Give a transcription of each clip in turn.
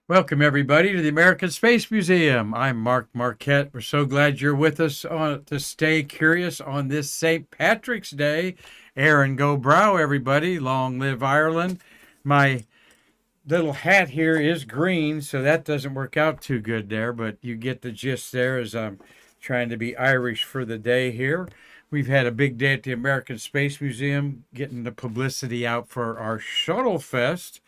Welcome, everybody, to the American Space Museum. I'm Mark Marquette. We're so glad you're with us to stay curious on this St. Patrick's Day. Erin Go Braugh, everybody. Long live Ireland. My little hat here is green, so that doesn't work out too good there, but you get the gist there as I'm trying to be Irish for the day here. We've had a big day at the American Space Museum, getting the publicity out for our Shuttle Fest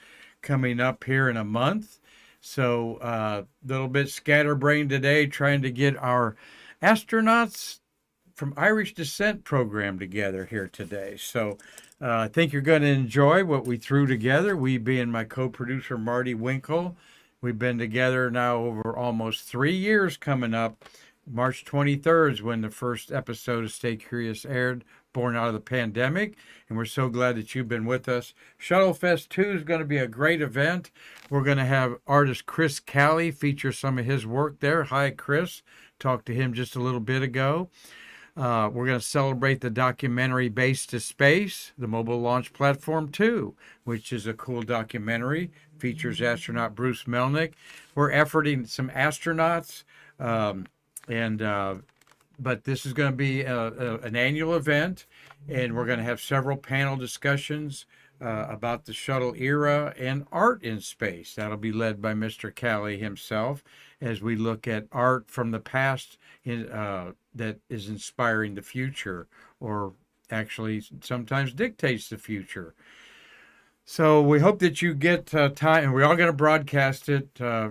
coming up here in a month. So a little bit scatterbrained today, trying to get our astronauts from Irish descent program together here today. So I think you're going to enjoy what we threw together. We being my co-producer, Marty Winkle. We've been together now over almost 3 years coming up. March 23rd is when the first episode of Stay Curious aired, born out of the pandemic, and we're so glad that you've been with us. Shuttle Fest 2 is going to be a great event. We're going to have artist Chris Calley feature some of his work there. Hi, Chris. Talked to him just a little bit ago. We're going to celebrate the documentary Base to Space, the Mobile Launch Platform 2, which is a cool documentary. Features astronaut Bruce Melnick. We're efforting some astronauts, but this is going to be an annual event, and we're going to have several panel discussions about the shuttle era and art in space. That'll be led by Mr. Calley himself as we look at art from the past that is inspiring the future, or actually sometimes dictates the future. So we hope that you get time, and we're all going to broadcast it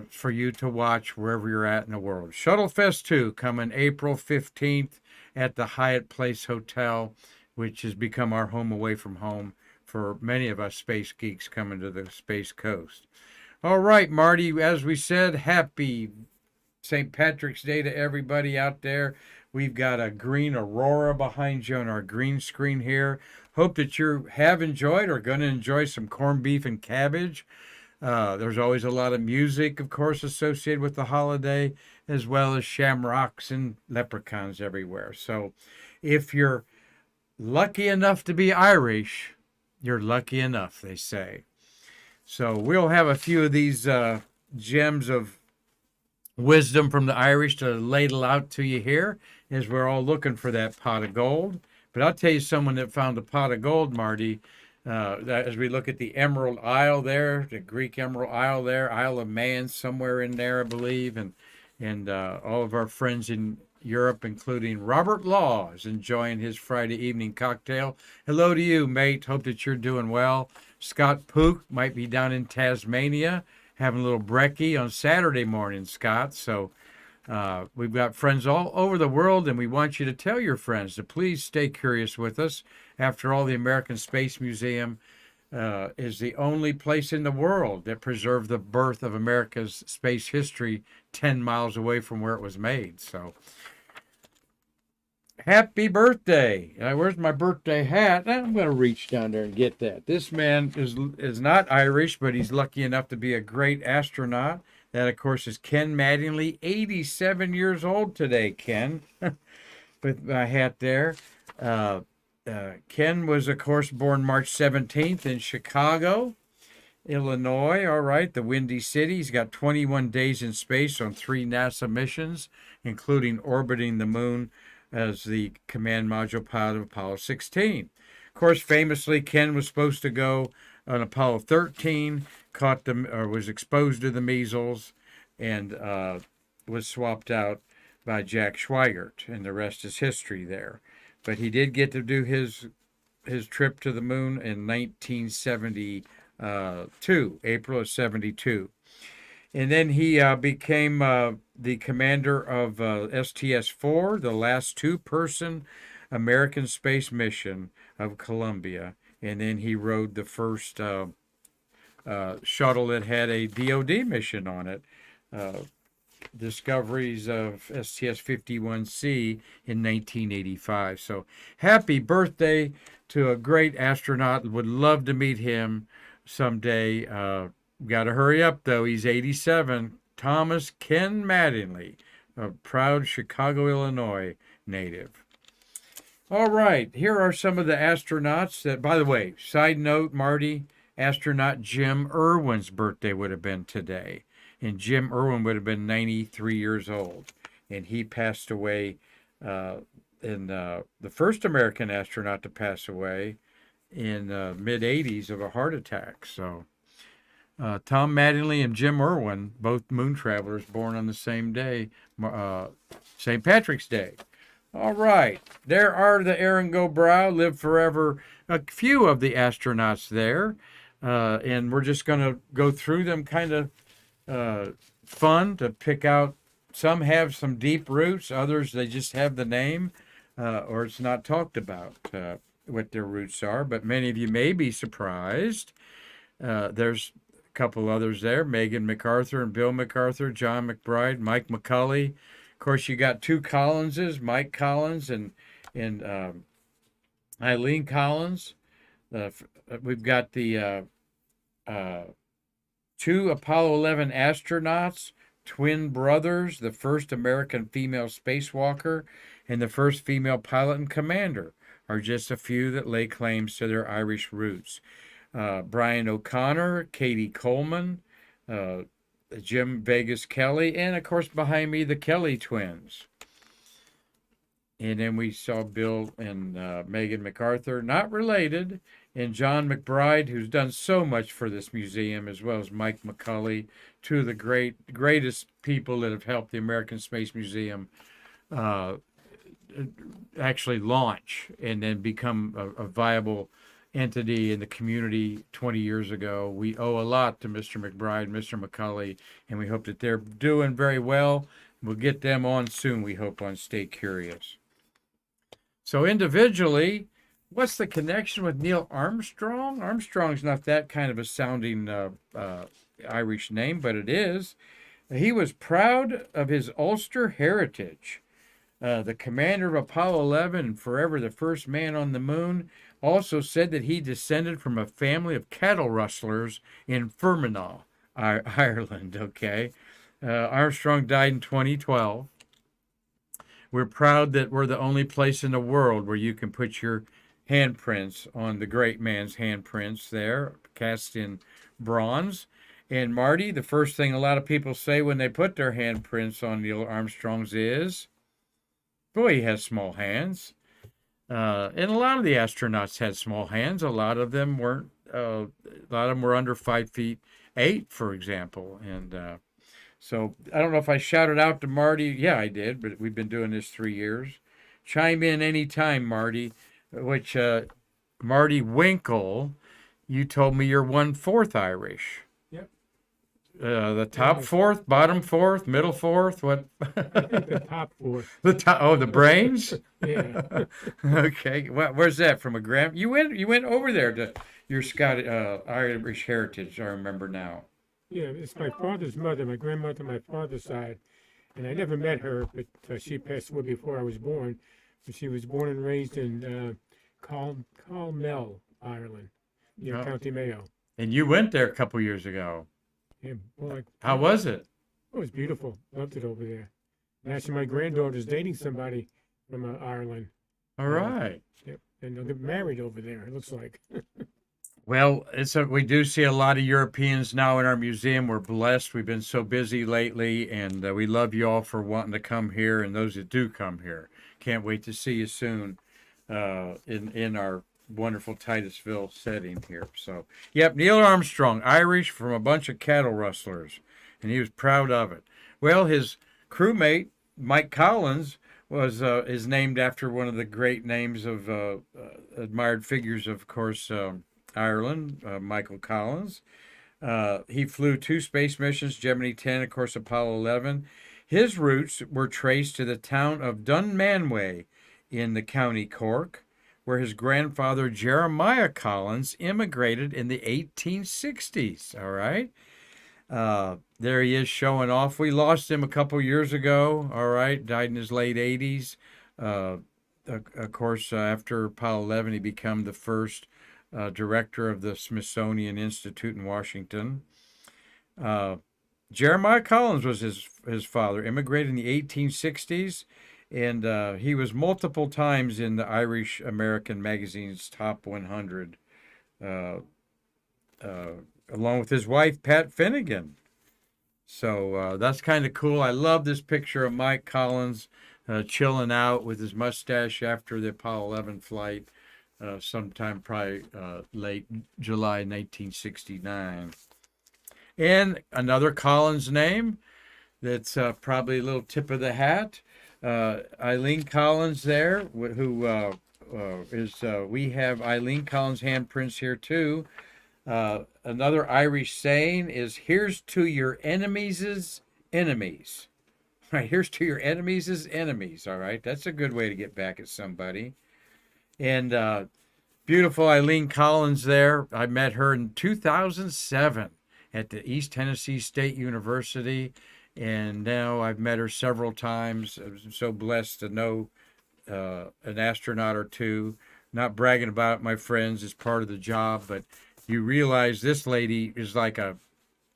for you to watch wherever you're at in the world. Shuttle Fest 2 coming April 15th at the Hyatt Place Hotel, which has become our home away from home for many of us space geeks coming to the Space Coast. All right, Marty, as we said, happy St. Patrick's Day to everybody out there. We've got a green aurora behind you on our green screen here. Hope that you have enjoyed or going to enjoy some corned beef and cabbage. There's always a lot of music, of course, associated with the holiday, as well as shamrocks and leprechauns everywhere. So if you're lucky enough to be Irish, you're lucky enough, they say. So we'll have a few of these gems of wisdom from the Irish to ladle out to you here as we're all looking for that pot of gold. But I'll tell you someone that found a pot of gold, Marty, that as we look at the Emerald Isle there, the Greek Emerald Isle there, Isle of Man somewhere in there, I believe, and all of our friends in Europe, including Robert Law, is enjoying his Friday evening cocktail. Hello to you, mate. Hope that you're doing well. Scott Pook might be down in Tasmania having a little brekkie on Saturday morning, Scott. So we've got friends all over the world, and we want you to tell your friends to please stay curious with us. After all, the American Space Museum is the only place in the world that preserved the birth of America's space history 10 miles away from where it was made. So happy birthday. Where's my birthday hat? I'm going to reach down there and get that. This man is not Irish, but he's lucky enough to be a great astronaut. That, of course, is Ken Mattingly, 87 years old today, Ken, with my hat there. Ken was, of course, born March 17th in Chicago, Illinois. All right, the Windy City. He's got 21 days in space on 3 NASA missions, including orbiting the moon as the command module pilot of Apollo 16. Of course, famously, Ken was supposed to go on Apollo 13, was exposed to the measles, and was swapped out by Jack Schweigert, and the rest is history there. But he did get to do his trip to the moon in 1972, April of 72. And then he became the commander of STS-4, the last 2-person American space mission of Columbia. And then he rode the first shuttle that had a DoD mission on it, discoveries of STS-51C in 1985. So happy birthday to a great astronaut. Would love to meet him someday. Got to hurry up, though. He's 87. Thomas Ken Mattingly, a proud Chicago, Illinois native. All right, here are some of the astronauts that, by the way, side note, Marty, astronaut Jim Irwin's birthday would have been today. And Jim Irwin would have been 93 years old. And he passed away the first American astronaut to pass away in mid 80s of a heart attack. So Tom Mattingly and Jim Irwin, both moon travelers, born on the same day, St. Patrick's Day. All right, there are the Erin Go Braugh, live forever. A few of the astronauts there, and we're just going to go through them, kind of fun to pick out. Some have some deep roots, others they just have the name, or it's not talked about what their roots are. But many of you may be surprised. There's a couple others there: Megan MacArthur and Bill MacArthur, John McBride, Mike McCully. Of course, you got two Collinses, Mike Collins and Eileen Collins. We've got the two Apollo 11 astronauts, twin brothers, the first American female spacewalker, and the first female pilot and commander are just a few that lay claims to their Irish roots. Brian O'Connor, Katie Coleman, Jim Vegas Kelly, and of course behind me, the Kelly twins. And then we saw Bill and Megan MacArthur, not related, and John McBride, who's done so much for this museum, as well as Mike McCully, two of the greatest people that have helped the American Space Museum actually launch and then become a viable entity in the community 20 years ago. We owe a lot to Mr. McBride, Mr. McCully, and we hope that they're doing very well. We'll get them on soon, we hope, on Stay Curious. So individually, what's the connection with Neil Armstrong? Armstrong's not that kind of a sounding Irish name, but it is. He was proud of his Ulster heritage. The commander of Apollo 11 and forever the first man on the moon also said that he descended from a family of cattle rustlers in Fermanagh, Ireland. Okay. Armstrong died in 2012. We're proud that we're the only place in the world where you can put your handprints on the great man's handprints there, cast in bronze. And Marty, the first thing a lot of people say when they put their handprints on Neil Armstrong's is, boy, he has small hands. And a lot of the astronauts had small hands. A lot of them weren't. A lot of them were under 5'8", for example. And so I don't know if I shouted out to Marty. Yeah, I did. But we've been doing this 3 years. Chime in anytime, Marty. Which Marty Winkle, you told me you're 1/4 Irish. Yep. The top fourth, bottom fourth, middle fourth. What? The top fourth. The top. Oh, the brains. Yeah. Okay. Where's that from? A grand? You went over there to your Irish heritage. I remember now. Yeah, it's my father's mother, my grandmother, my father's side, and I never met her, but she passed away before I was born. But she was born and raised in Carmel, Ireland, near County Mayo. And you went there a couple years ago. Yeah, well, how was it? It was beautiful. Loved it over there. And actually, my granddaughter's dating somebody from Ireland. All right. Yep, and they're married over there. It looks like. Well, we do see a lot of Europeans now in our museum. We're blessed. We've been so busy lately, and we love you all for wanting to come here, and those that do come here. Can't wait to see you soon in our wonderful Titusville setting here. So, yep, Neil Armstrong, Irish from a bunch of cattle rustlers, and he was proud of it. Well, his crewmate, Mike Collins, is named after one of the great names of admired figures, of course, Ireland, Michael Collins. He flew 2 space missions, Gemini 10, of course, Apollo 11. His roots were traced to the town of Dunmanway in the County Cork, where his grandfather Jeremiah Collins immigrated in the 1860s. All right. There he is showing off. We lost him a couple years ago. All right. Died in his late 80s. Of course, after Apollo 11, he became the first director of the Smithsonian Institute in Washington. Jeremiah Collins was his father, immigrated in the 1860s, and he was multiple times in the Irish American magazine's top 100 along with his wife, Pat Finnegan. So that's kind of cool. I love this picture of Mike Collins chilling out with his mustache after the Apollo 11 flight, sometime probably late July 1969. And another Collins name that's probably a little tip of the hat. Eileen Collins there, who we have Eileen Collins handprints here too. Another Irish saying is, here's to your enemies' enemies. Right, here's to your enemies' enemies. All right, that's a good way to get back at somebody. And beautiful Eileen Collins there. I met her in 2007 at the East Tennessee State University. And now I've met her several times. I'm so blessed to know an astronaut or two. Not bragging about it, my friends, it's part of the job, but you realize this lady is like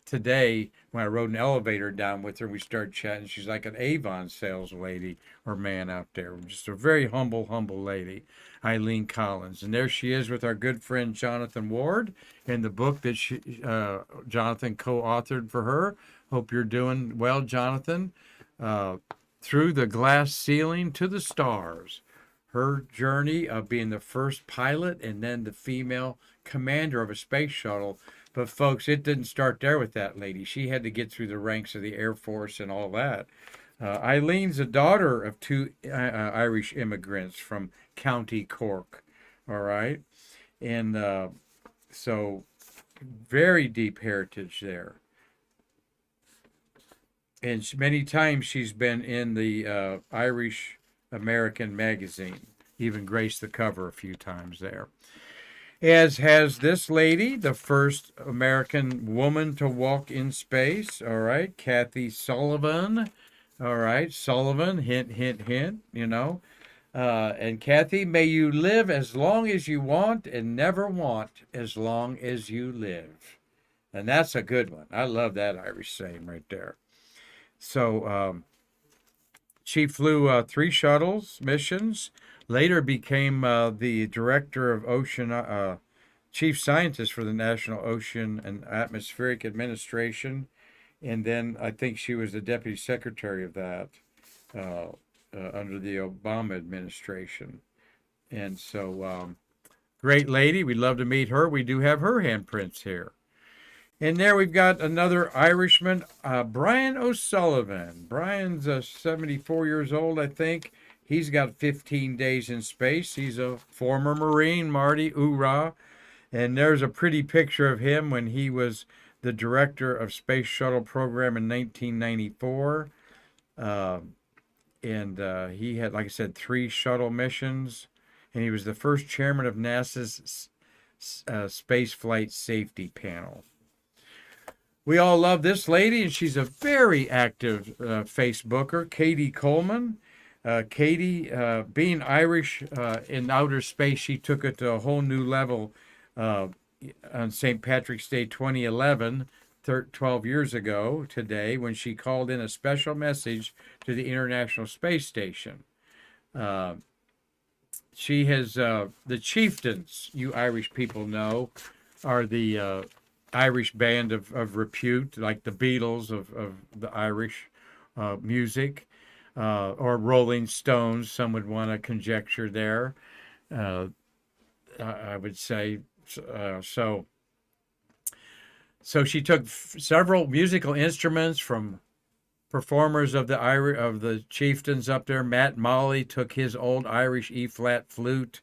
today, when I rode an elevator down with her, we started chatting, she's like an Avon sales lady or man out there. Just a very humble lady, Eileen Collins. And there she is with our good friend Jonathan Ward in the book that Jonathan co-authored for her. Hope you're doing well, Jonathan. Through the glass ceiling to the stars. Her journey of being the first pilot and then the female commander of a space shuttle. But folks, it didn't start there with that lady. She had to get through the ranks of the Air Force and all that. Eileen's a daughter of two Irish immigrants from County Cork. All right. And so very deep heritage there. And many times she's been in the Irish American magazine, even graced the cover a few times there. As has this lady, the first American woman to walk in space, all right, Kathy Sullivan, all right, Sullivan, hint, hint, hint, you know. And Kathy, may you live as long as you want and never want as long as you live. And that's a good one. I love that Irish saying right there. So she flew 3 shuttles missions, later became the director of ocean, chief scientist for the National Ocean and Atmospheric Administration. And then I think she was the deputy secretary of that under the Obama administration. And so great lady. We'd love to meet her. We do have her handprints here. And there we've got another Irishman, Brian OSullivan. Brian's 74 years old, I think. He's got 15 days in space. He's a former Marine, Marty OBrien. And there's a pretty picture of him when he was the director of Space Shuttle Program in 1994. He had, like I said, 3 shuttle missions. And he was the first chairman of NASA's Space Flight Safety Panel. We all love this lady, and she's a very active Facebooker, Katie Coleman. Katie, being Irish in outer space, she took it to a whole new level on St. Patrick's Day 2011, 12 years ago today, when she called in a special message to the International Space Station. She has, the Chieftains, you Irish people know, are the Irish band of repute, like the Beatles of the Irish music, or Rolling Stones, some would want to conjecture there. I would say so she took several musical instruments from performers of the Chieftains up there. Matt Molly took his old Irish E-flat flute,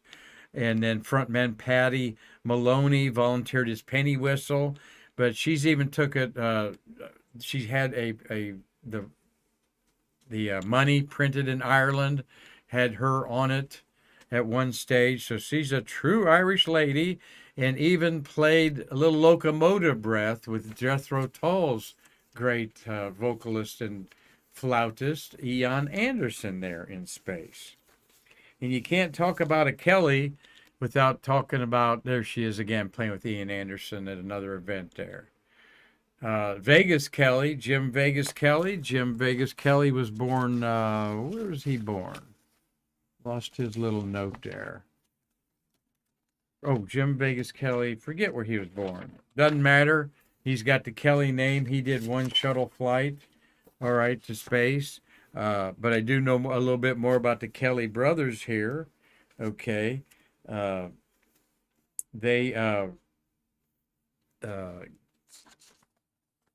and then frontman Paddy Maloney volunteered his penny whistle. But she's even took it. She had the money printed in Ireland, had her on it at one stage. So she's a true Irish lady, and even played a little locomotive breath with Jethro Tull's great vocalist and flautist, Ian Anderson, there in space. And you can't talk about a Kelly without talking about, there she is again, playing with Ian Anderson at another event there. Vegas Kelly, Jim Vegas Kelly. Jim Vegas Kelly was born, where was he born? Lost his little note there. Oh, Jim Vegas Kelly. Forget where he was born. Doesn't matter. He's got the Kelly name. He did one shuttle flight, all right, to space. But I do know a little bit more about the Kelly brothers here. Okay. Uh, they,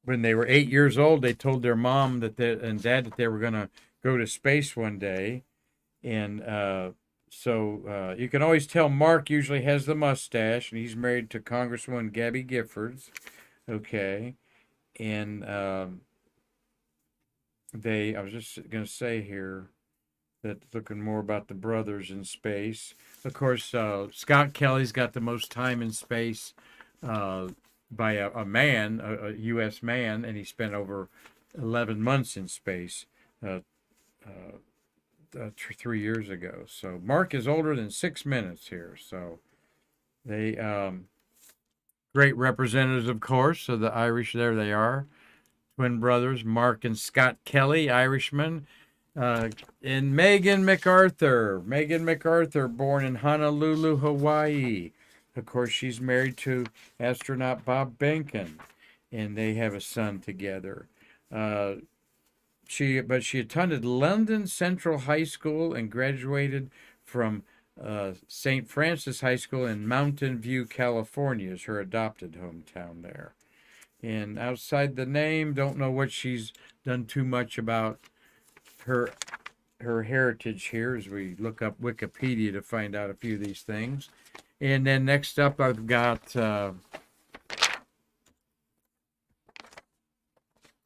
when they were 8 years old, they told their mom and dad that they were going to go to space one day. And so you can always tell Mark usually has the mustache, and he's married to Congresswoman Gabby Giffords. Okay. And I was just going to say here that looking more about the brothers in space. Of course, Scott Kelly's got the most time in space by a man, a U.S. man, and he spent over 11 months in space 3 years ago. So Mark is older than 6 minutes here. So they great representatives, of course, of the Irish. There they are, twin brothers, Mark and Scott Kelly, Irishmen. And Megan MacArthur. Megan MacArthur, born in Honolulu, Hawaii. Of course, she's married to astronaut Bob Behnken, and they have a son together. She attended London Central High School and graduated from St. Francis High School in Mountain View, California, is her adopted hometown there. And outside the name, don't know what she's done too much about her heritage here as we look up Wikipedia to find out a few of these things. And then next up, I've got John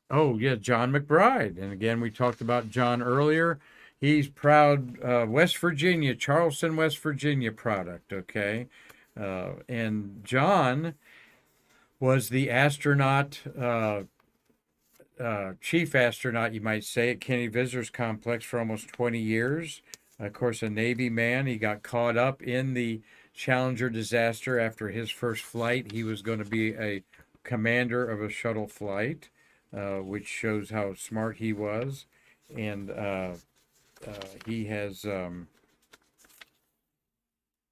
McBride. And again, we talked about John earlier. He's proud West Virginia, Charleston, West Virginia product, okay? And John was the astronaut, chief astronaut, you might say, at Kennedy Visitors Complex for almost 20 years. Of course, a Navy man. He got caught up in the Challenger disaster after his first flight. He was going to be a commander of a shuttle flight, which shows how smart he was. And he has,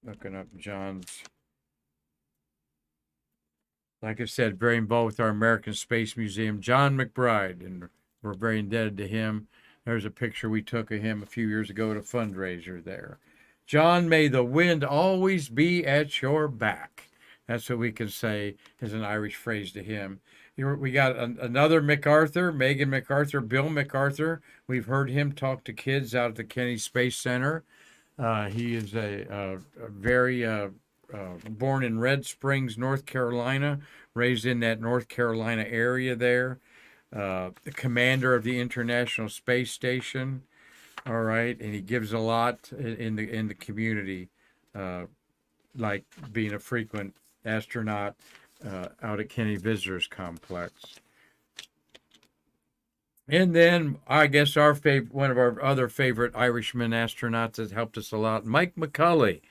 looking up John's, like I said, very involved with our American Space Museum, John McBride, and we're very indebted to him. There's a picture we took of him a few years ago at a fundraiser there. John, may the wind always be at your back. That's what we can say as an Irish phrase to him. We got another MacArthur, Megan MacArthur, Bill MacArthur. We've heard him talk to kids out at the Kennedy Space Center. He is a very born in Red Springs, North Carolina, raised in that North Carolina area there. The commander of the International Space Station. All right, and he gives a lot in the community, like being a frequent astronaut out at Kennedy Visitors Complex. And then I guess one of our other favorite Irishman astronauts that helped us a lot, Mike McCully.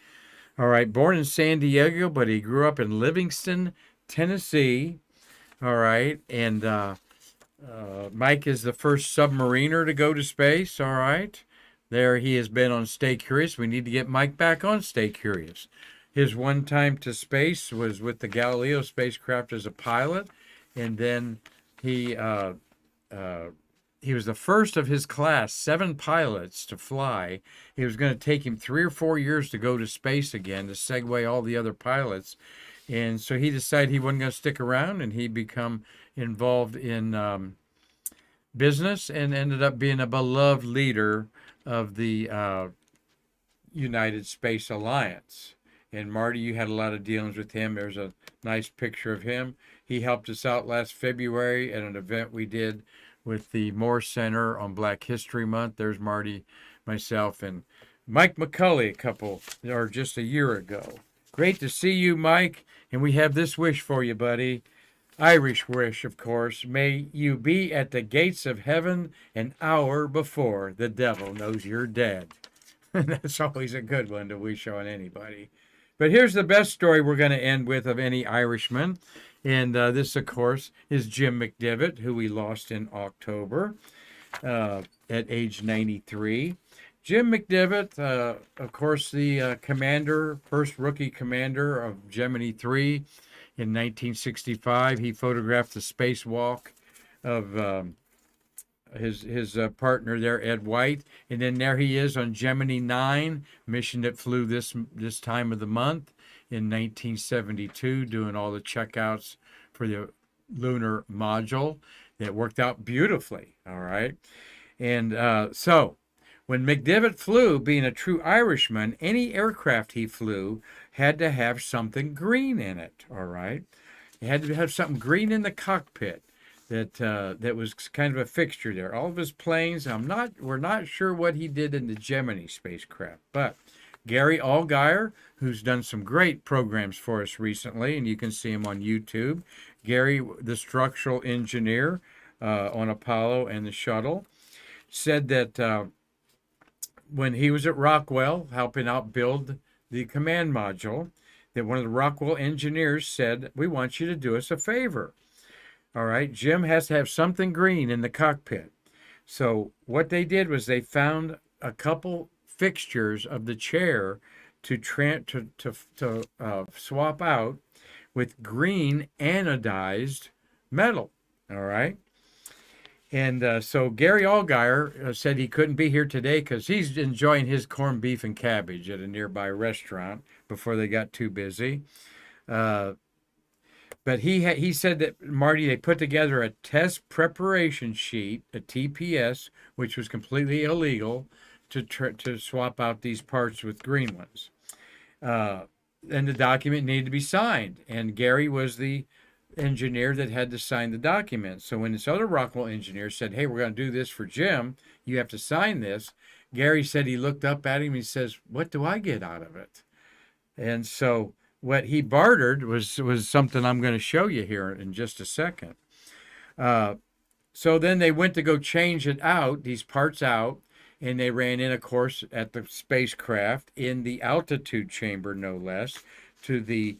All right, born in San Diego, but he grew up in Livingston, Tennessee. All right, and Mike is the first submariner to go to space. All right, there he has been on Stay Curious. We need to get Mike back on Stay Curious. His one time to space was with the Galileo spacecraft as a pilot, and then he was the first of his class, 7 pilots to fly. It was going to take him 3 or 4 years to go to space again to segue all the other pilots. And so he decided he wasn't going to stick around, and he become involved in business and ended up being a beloved leader of the United Space Alliance. And Marty, you had a lot of dealings with him. There's a nice picture of him. He helped us out last February at an event we did with the Moore Center on Black History Month. There's Marty, myself, and Mike McCully just a year ago. Great to see you, Mike. And we have this wish for you, buddy. Irish wish, of course. May you be at the gates of heaven an hour before the devil knows you're dead. That's always a good one to wish on anybody. But here's the best story we're going to end with of any Irishman. And this, of course, is Jim McDevitt, who we lost in October at age 93. Jim McDevitt, of course, the commander, first rookie commander of Gemini 3 in 1965. He photographed the spacewalk of his partner there, Ed White, and then there he is on Gemini 9, mission that flew this time of the month in 1972, doing all the checkouts for the lunar module. That worked out beautifully. All right, and so when McDevitt flew, being a true Irishman, any aircraft he flew had to have something green in it. All right, it had to have something green in the cockpit. That was kind of a fixture there. All of his planes, we're not sure what he did in the Gemini spacecraft, but Gary Allgaier, who's done some great programs for us recently, and you can see him on YouTube. Gary, the structural engineer on Apollo and the shuttle, said that when he was at Rockwell helping out build the command module, that one of the Rockwell engineers said, "We want you to do us a favor. All right, Jim has to have something green in the cockpit." So what they did was they found a couple fixtures of the chair to swap out with green anodized metal. All right. And so Gary Allgaier said he couldn't be here today because he's enjoying his corned beef and cabbage at a nearby restaurant before they got too busy. But he said that, Marty, they put together a test preparation sheet, a TPS, which was completely illegal, to swap out these parts with green ones. And the document needed to be signed. And Gary was the engineer that had to sign the document. So when this other Rockwell engineer said, "Hey, we're going to do this for Jim, you have to sign this," Gary said he looked up at him and he says, "What do I get out of it?" And so what he bartered was something I'm going to show you here in just a second. So then they went to go change it out, these parts out, and they ran in, of course, at the spacecraft in the altitude chamber, no less, to the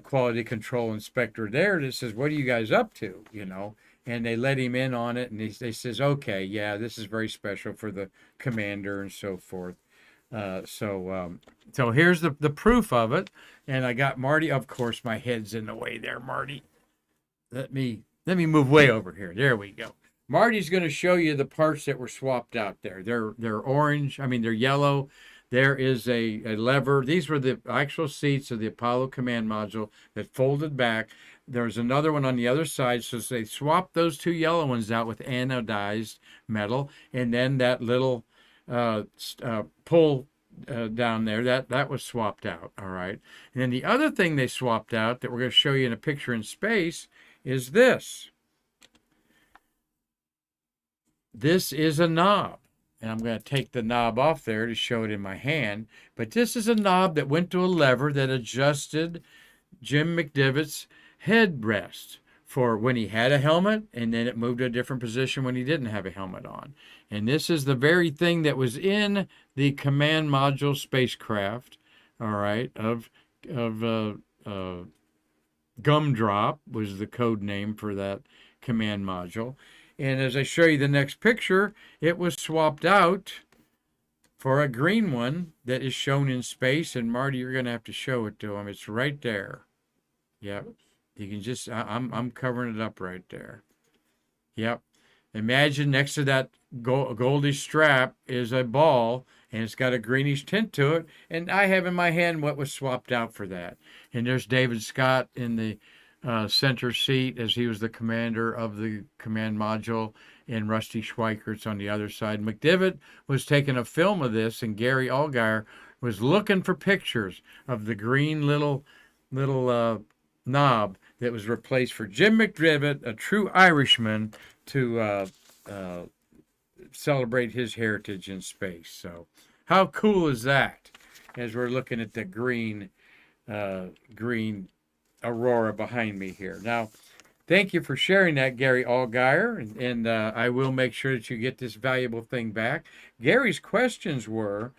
quality control inspector there that says, "What are you guys up to?" And they let him in on it, and they says, "Okay, yeah, this is very special for the commander," and so forth. So here's the proof of it, and I got Marty. Of course, my head's in the way there, Marty. Let me move way over here. There we go. Marty's going to show you the parts that were swapped out there. They're orange. They're yellow. There is a lever. These were the actual seats of the Apollo command module that folded back. There's another one on the other side. So they swapped those two yellow ones out with anodized metal, and then that little pull down there, that was swapped out. All right. And then the other thing they swapped out that we're going to show you in a picture in space is this. This is a knob. And I'm going to take the knob off there to show it in my hand. But this is a knob that went to a lever that adjusted Jim McDevitt's headrest for when he had a helmet, and then it moved to a different position when he didn't have a helmet on. And this is the very thing that was in the command module spacecraft, all right, of Gumdrop was the code name for that command module. And as I show you the next picture, it was swapped out for a green one that is shown in space. And Marty, you're going to have to show it to him. It's right there. Yep. You can just, I'm covering it up right there. Yep. Imagine next to that goldy strap is a ball, and it's got a greenish tint to it. And I have in my hand what was swapped out for that. And there's David Scott in the center seat as he was the commander of the command module, and Rusty Schweikert's on the other side. McDevitt was taking a film of this, and Gary Allgaier was looking for pictures of the green little knob that was replaced for Jim McDevitt, a true Irishman, to celebrate his heritage in space. So how cool is that, as we're looking at the green aurora behind me here. Now, thank you for sharing that, Gary Allgaier, and I will make sure that you get this valuable thing back. Gary's questions were,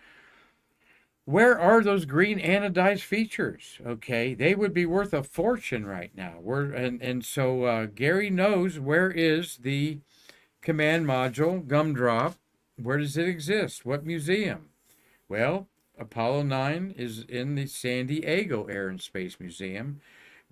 where are those green anodized features? Okay, they would be worth a fortune right now. So Gary knows where is the command module Gumdrop where does it exist? What museum? Well, Apollo 9 is in the San Diego Air and Space Museum.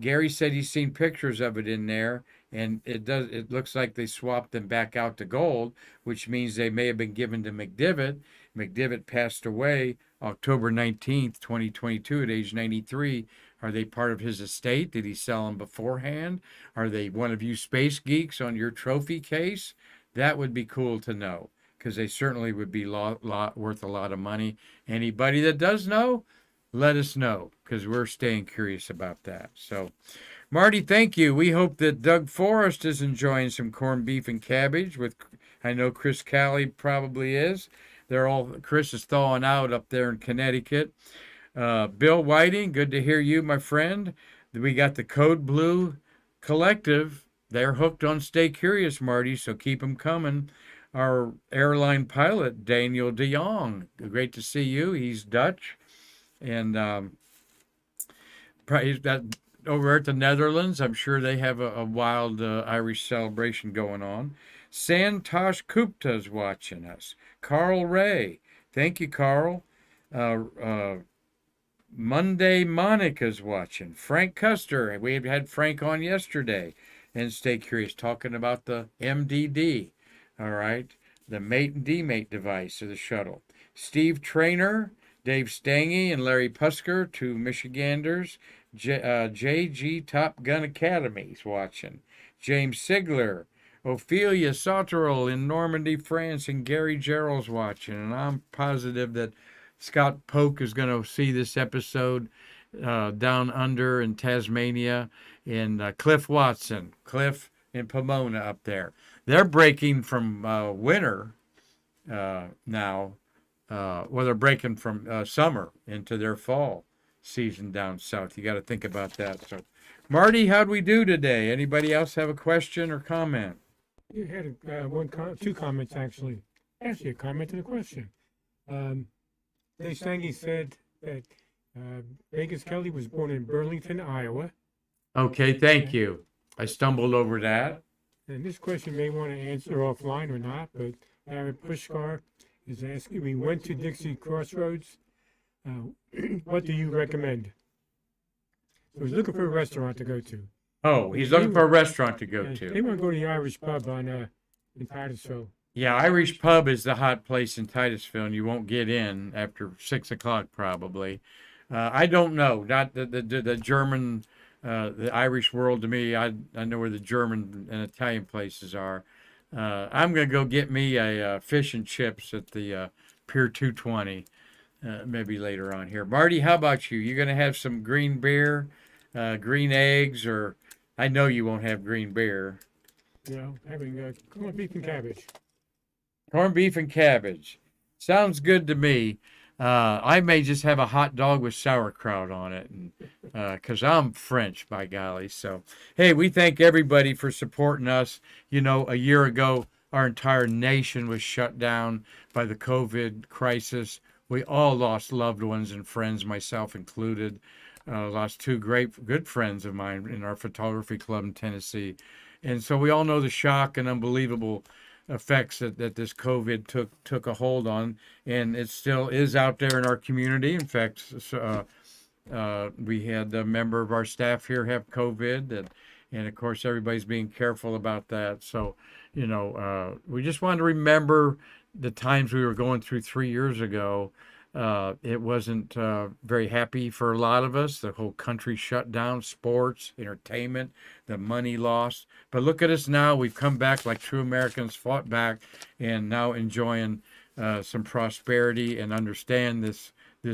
Gary said he's seen pictures of it in there, and it looks like they swapped them back out to gold, which means they may have been given to McDevitt. McDevitt passed away October 19th, 2022 at age 93. Are they part of his estate? Did he sell them beforehand? Are they one of you space geeks on your trophy case? That would be cool to know, because they certainly would be worth a lot of money. Anybody that does know, let us know, because we're staying curious about that. So, Marty, thank you. We hope that Doug Forrest is enjoying some corned beef and cabbage. I know Chris Calley probably is. Chris is thawing out up there in Connecticut. Bill Whiting, good to hear you, my friend. We got the Code Blue Collective. They're hooked on Stay Curious, Marty, so keep them coming. Our airline pilot, Daniel de Jong, great to see you. He's Dutch. And he's over at the Netherlands. I'm sure they have a wild Irish celebration going on. Santosh Gupta is watching us. Carl Ray. Thank you, Carl. Monday Monica's watching. Frank Custer. We had Frank on yesterday. And Stay Curious, talking about the MDD. All right. The mate and demate device of the shuttle. Steve Trainer. Dave Stange and Larry Pusker, two Michiganders. JG Top Gun Academy's watching. James Sigler. Ophelia Sauterelle in Normandy, France, and Gary Gerald's watching. And I'm positive that Scott Polk is going to see this episode down under in Tasmania. And Cliff Watson. Cliff in Pomona up there. They're breaking from winter now. They're breaking from summer into their fall season down south. You got to think about that. So, Marty, how'd we do today? Anybody else have a question or comment? You had two comments actually. Actually, a comment and a question. Dave Stange said that Vegas Kelly was born in Burlington, Iowa. Okay, thank you. I stumbled over that. And this question may want to answer offline or not, but Aaron Pushkar is asking, we went to Dixie Crossroads. What do you recommend? So he's looking for a restaurant to go to. Oh, he's looking for a restaurant to go to. They want to go to the Irish pub in Titusville. Yeah, Irish pub is the hot place in Titusville, and you won't get in after 6 o'clock probably. I don't know. Not the German, the Irish world to me. I know where the German and Italian places are. I'm going to go get me a fish and chips at the Pier 220 maybe later on here. Marty, how about you? You going to have some green beer, green eggs, or I know you won't have green beer. No, having corned beef and cabbage. Corned beef and cabbage. Sounds good to me. I may just have a hot dog with sauerkraut on it, because I'm French, by golly. So, hey, we thank everybody for supporting us. You know, a year ago, our entire nation was shut down by the COVID crisis. We all lost loved ones and friends, myself included. Lost two good friends of mine in our photography club in Tennessee. And so we all know the shock and unbelievable effects that this COVID took a hold on, and it still is out there in our community. In fact, we had a member of our staff here have COVID, and of course everybody's being careful about that. So, you know, we just want to remember the times we were going through 3 years ago. It wasn't very happy for a lot of us. The whole country shut down, sports, entertainment, the money lost. But look at us now. We've come back like true Americans, fought back, and now enjoying some prosperity and understand this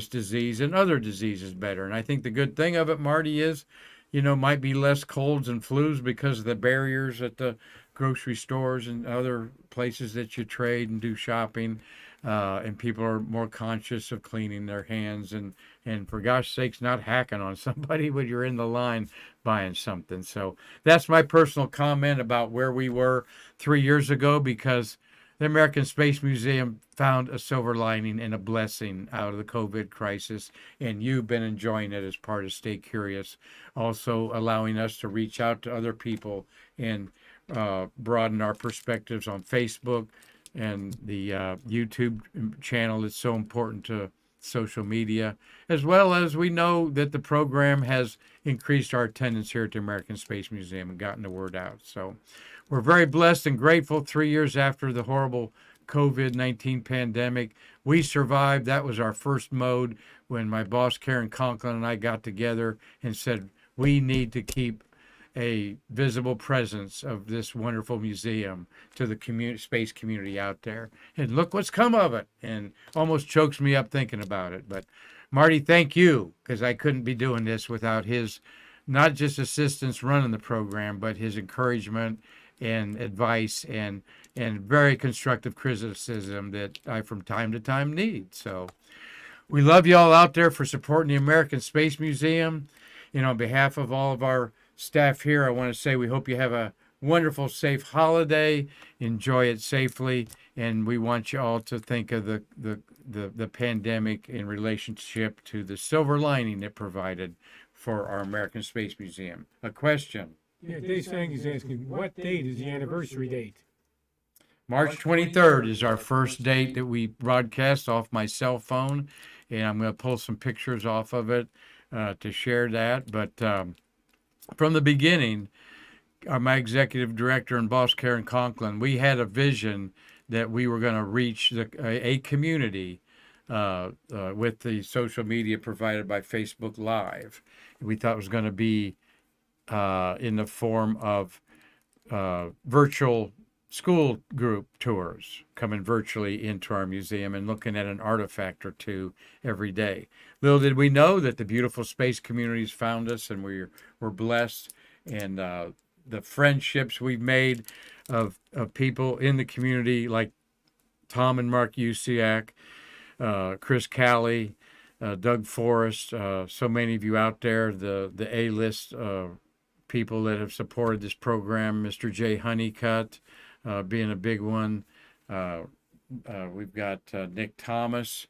disease and other diseases better. And I think the good thing of it, Marty, is, you know, might be less colds and flus because of the barriers at the grocery stores and other places that you trade and do shopping. And people are more conscious of cleaning their hands and for gosh sakes, not hacking on somebody when you're in the line buying something. So that's my personal comment about where we were 3 years ago, because the American Space Museum found a silver lining and a blessing out of the COVID crisis, and you've been enjoying it as part of Stay Curious, also allowing us to reach out to other people and broaden our perspectives on Facebook, and the YouTube channel that's so important to social media, as well as we know that the program has increased our attendance here at the American Space Museum and gotten the word out. So we're very blessed and grateful. 3 years after the horrible COVID-19 pandemic, we survived. That was our first mode when my boss, Karan, Conklin, and I got together and said, we need to keep a visible presence of this wonderful museum to the space community out there. And look what's come of it. And almost chokes me up thinking about it. But Marty, thank you, because I couldn't be doing this without his, not just assistance running the program, but his encouragement and advice and very constructive criticism that I from time to time need. So we love you all out there for supporting the American Space Museum. On behalf of all of our staff here, I want to say we hope you have a wonderful, safe holiday. Enjoy it safely, and we want you all to think of the pandemic in relationship to the silver lining it provided for our American Space Museum. A question? Yeah, Dave Sang is asking, what date is the anniversary date? March 23rd is our first date that we broadcast off my cell phone, and I'm going to pull some pictures off of it to share that. But from the beginning, my executive director and boss, Karen Conklin, we had a vision that we were going to reach a community with the social media provided by Facebook Live. We thought it was going to be in the form of virtual school group tours coming virtually into our museum and looking at an artifact or two every day. Little did we know that the beautiful space communities found us, and we're blessed. And the friendships we've made of people in the community like Tom and Mark Usiak, Chris Callie, Doug Forrest, so many of you out there, the A-list people that have supported this program, Mr. Jay Honeycutt being a big one. We've got Nick Thomas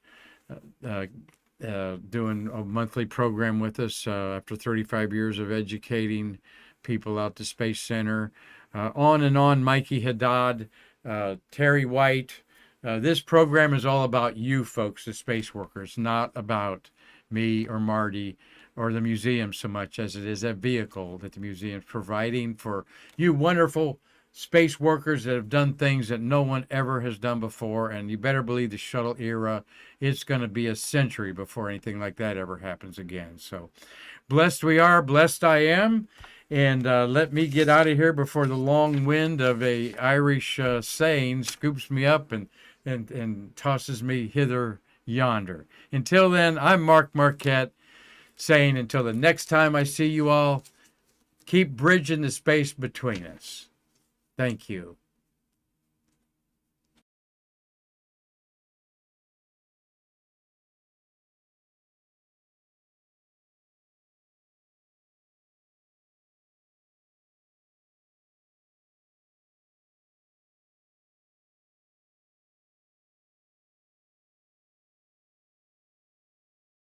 doing a monthly program with us after 35 years of educating people out to Space Center. On and on, Mikey Haddad, Terry White. This program is all about you folks, the space workers, not about me or Marty or the museum so much as it is a vehicle that the museum is providing for you wonderful space workers that have done things that no one ever has done before. And you better believe the shuttle era, it's going to be a century before anything like that ever happens again. So blessed we are, blessed I am. And let me get out of here before the long wind of a Irish saying scoops me up and tosses me hither yonder. Until then, I'm Mark Marquette saying until the next time I see you all, keep bridging the space between us. Thank you.